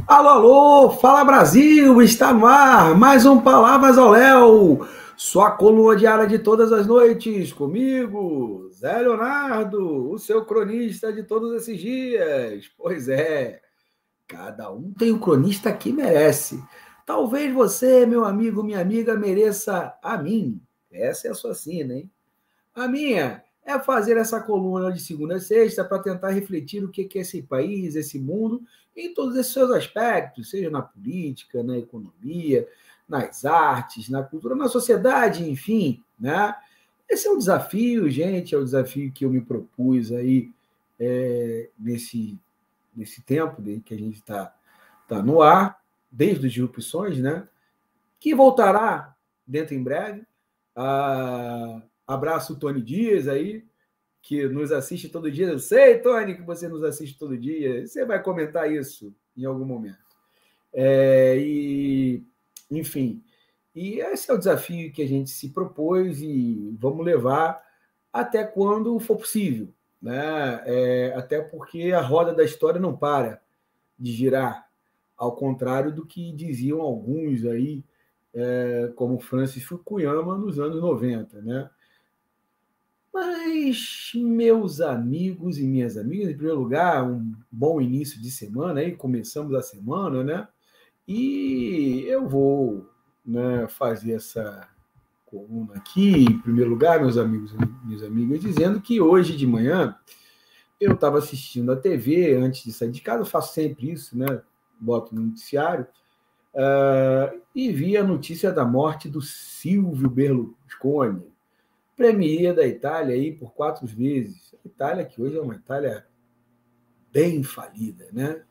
Alô, alô, fala Brasil, está no ar, mais um Palavras ao Léo, sua coluna diária de todas as noites, comigo, Zé Leonardo, o seu cronista de todos esses dias. Pois é, cada um tem o cronista que merece. Talvez você, meu amigo, minha amiga, mereça a mim. Essa é a sua sina, hein? A minha é fazer essa coluna de segunda a sexta para tentar refletir o que é esse país, esse mundo, em todos esses seus aspectos, seja na política, na economia, nas artes, na cultura, na sociedade, enfim, né? Esse é o desafio, gente, é o desafio que eu me propus aí nesse tempo que a gente tá no ar, desde as disrupções, né? Que voltará dentro em breve. Abraço o Tony Dias aí, que nos assiste todo dia. Eu sei, Tony, que você nos assiste todo dia. Você vai comentar isso em algum momento. Enfim, e esse é o desafio que a gente se propôs e vamos levar até quando for possível, né? Até porque a roda da história não para de girar, ao contrário do que diziam alguns aí, como Francis Fukuyama nos anos 90, né? Mas, meus amigos e minhas amigas, em primeiro lugar, um bom início de semana, aí começamos a semana, né? E eu vou, né, fazer essa coluna aqui, em primeiro lugar, meus amigos e minhas amigas, dizendo que hoje de manhã eu estava assistindo a TV antes de sair de casa, eu faço sempre isso, né? Boto no noticiário, e vi a notícia da morte do Silvio Berlusconi, premier da Itália aí por 4 vezes. A Itália, que hoje é uma Itália bem falida, né?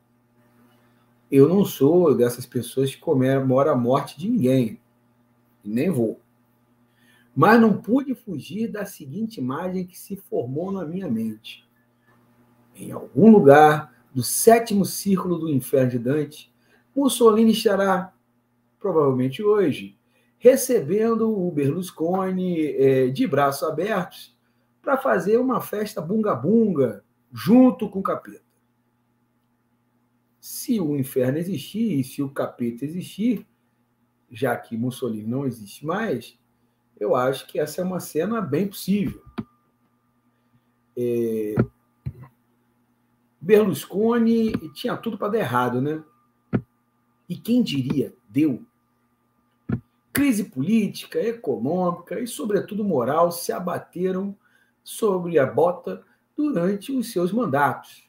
Eu não sou dessas pessoas que comemoram a morte de ninguém, nem vou. Mas não pude fugir da seguinte imagem que se formou na minha mente. Em algum lugar do 7º círculo do inferno de Dante, Mussolini estará, provavelmente hoje, recebendo o Berlusconi de braços abertos para fazer uma festa bunga-bunga junto com o capeta. Se o inferno existir e se o capeta existir, já que Mussolini não existe mais, eu acho que essa é uma cena bem possível. Berlusconi tinha tudo para dar errado, né? E quem diria, deu. Crise política, econômica e, sobretudo, moral se abateram sobre a bota durante os seus mandatos.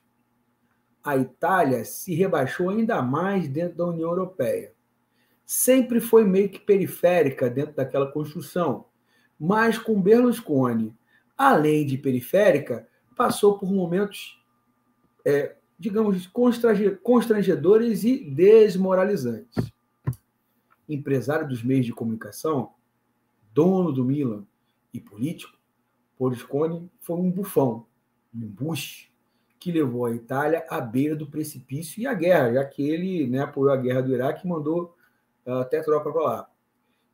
A Itália se rebaixou ainda mais dentro da União Europeia. Sempre foi meio que periférica dentro daquela construção, mas com Berlusconi, além de periférica, passou por momentos, digamos, constrangedores e desmoralizantes. Empresário dos meios de comunicação, dono do Milan e político, Berlusconi foi um bufão, um embuste, que levou a Itália à beira do precipício e à guerra, já que ele, né, apoiou a guerra do Iraque e mandou até tropa para lá.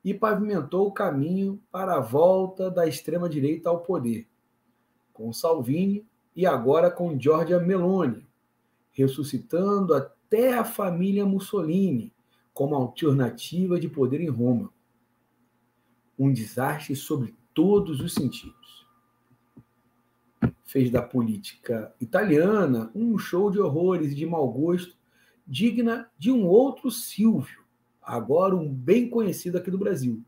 E pavimentou o caminho para a volta da extrema-direita ao poder, com Salvini e agora com Giorgia Meloni, ressuscitando até a família Mussolini como alternativa de poder em Roma. Um desastre sobre todos os sentidos. Fez da política italiana um show de horrores e de mau gosto digna de um outro Silvio, agora um bem conhecido aqui do Brasil,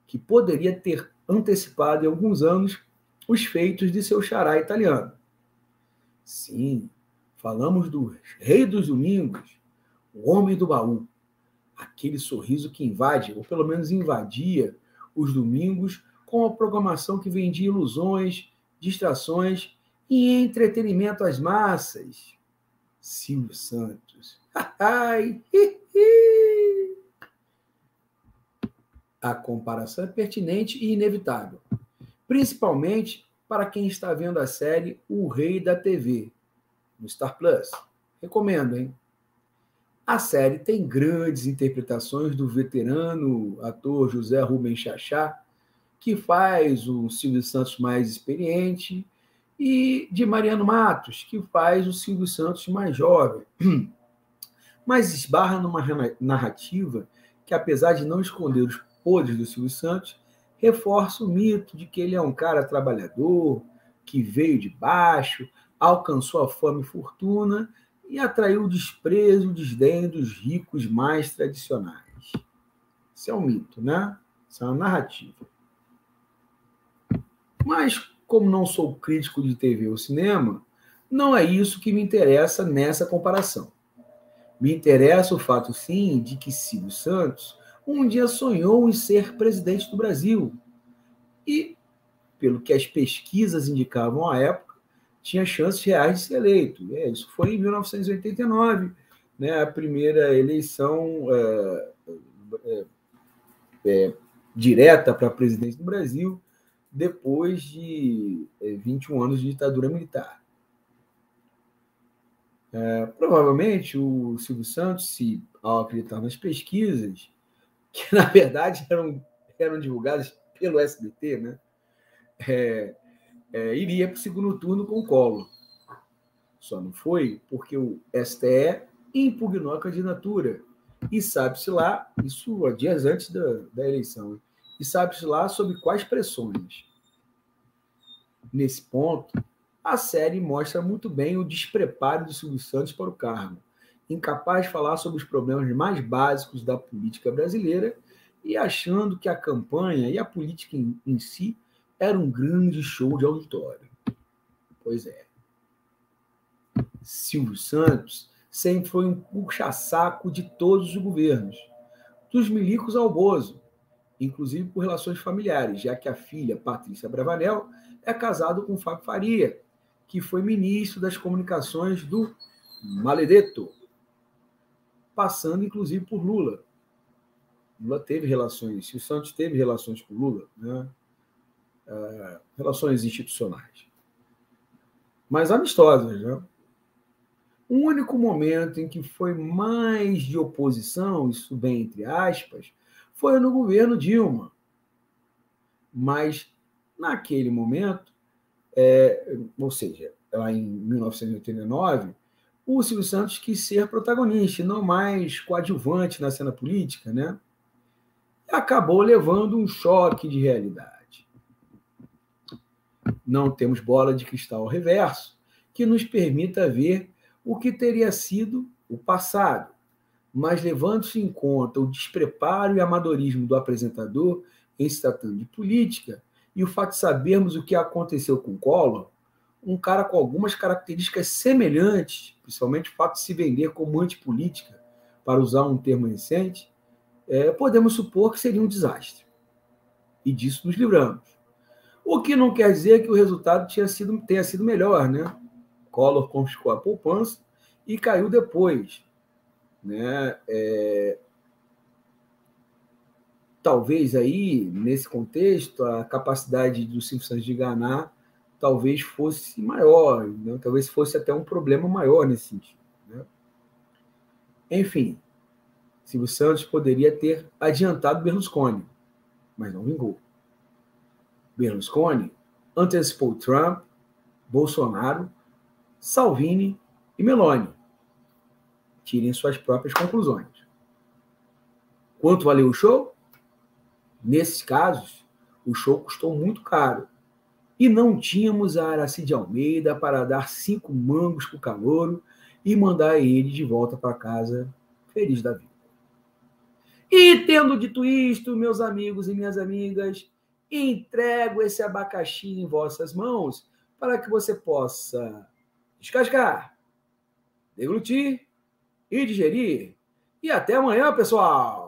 que poderia ter antecipado em alguns anos os feitos de seu xará italiano. Sim, falamos do Rei dos Domingos, o Homem do Baú, aquele sorriso que invade, ou pelo menos invadia, os domingos com a programação que vendia ilusões, distrações e entretenimento às massas. Silvio Santos. Ai, a comparação é pertinente e inevitável, principalmente para quem está vendo a série O Rei da TV, no Star Plus. Recomendo, hein? A série tem grandes interpretações do veterano ator José Rubens Chachá, que faz o Silvio Santos mais experiente, e de Mariano Matos, que faz o Silvio Santos mais jovem. mas esbarra numa narrativa que, apesar de não esconder os podres do Silvio Santos, reforça o mito de que ele é um cara trabalhador, que veio de baixo, alcançou a fama e fortuna e atraiu o desprezo e o desdém dos ricos mais tradicionais. Isso é um mito, né? Isso é uma narrativa. Mas, como não sou crítico de TV ou cinema, não é isso que me interessa nessa comparação. Me interessa o fato, sim, de que Silvio Santos um dia sonhou em ser presidente do Brasil. E, pelo que as pesquisas indicavam à época, tinha chances reais de ser eleito. Isso foi em 1989, né, a primeira eleição direta para a presidência do Brasil, depois de 21 anos de ditadura militar. Provavelmente o Silvio Santos, se ao acreditar nas pesquisas, que na verdade eram divulgadas pelo SBT, né, iria para o segundo turno com o Collor. Só não foi porque o STE impugnou a candidatura. E sabe-se lá, isso há dias antes da eleição, e sabe-se lá sob quais pressões. Nesse ponto, a série mostra muito bem o despreparo de Silvio Santos para o cargo, incapaz de falar sobre os problemas mais básicos da política brasileira e achando que a campanha e a política em si era um grande show de auditório. Pois é. Silvio Santos sempre foi um puxa-saco de todos os governos, dos milicos ao Bozo, inclusive por relações familiares, já que a filha, Patrícia Bravanel, é casada com Fábio Faria, que foi ministro das comunicações do Maledetto, passando inclusive por Lula. Lula teve relações, Silvio Santos teve relações com Lula, né? Relações institucionais, mas amistosas, né? O único momento em que foi mais de oposição, isso bem entre aspas, foi no governo Dilma. Mas, naquele momento, ou seja, lá em 1989, o Silvio Santos quis ser protagonista, não mais coadjuvante na cena política, né? E acabou levando um choque de realidade. Não temos bola de cristal ao reverso que nos permita ver o que teria sido o passado, mas levando-se em conta o despreparo e amadorismo do apresentador em se tratando de política e o fato de sabermos o que aconteceu com Collor, um cara com algumas características semelhantes, principalmente o fato de se vender como antipolítica, para usar um termo recente, podemos supor que seria um desastre. E disso nos livramos. O que não quer dizer que o resultado tenha sido melhor, né? Collor confiscou a poupança e caiu depois, né? Talvez aí, nesse contexto, a capacidade do Silvio Santos de enganar talvez fosse maior, né? Talvez fosse até um problema maior nesse sentido, né? Enfim, Silvio Santos poderia ter adiantado Berlusconi, mas não vingou. Berlusconi antecipou Trump, Bolsonaro, Salvini e Meloni. Tirem suas próprias conclusões. Quanto valeu o show? Nesses casos, o show custou muito caro. E não tínhamos a Aracide Almeida para dar 5 mangos para o calouro e mandar ele de volta para casa feliz da vida. E tendo dito isto, meus amigos e minhas amigas, entrego esse abacaxi em vossas mãos para que você possa descascar, deglutir e digerir. E até amanhã, pessoal!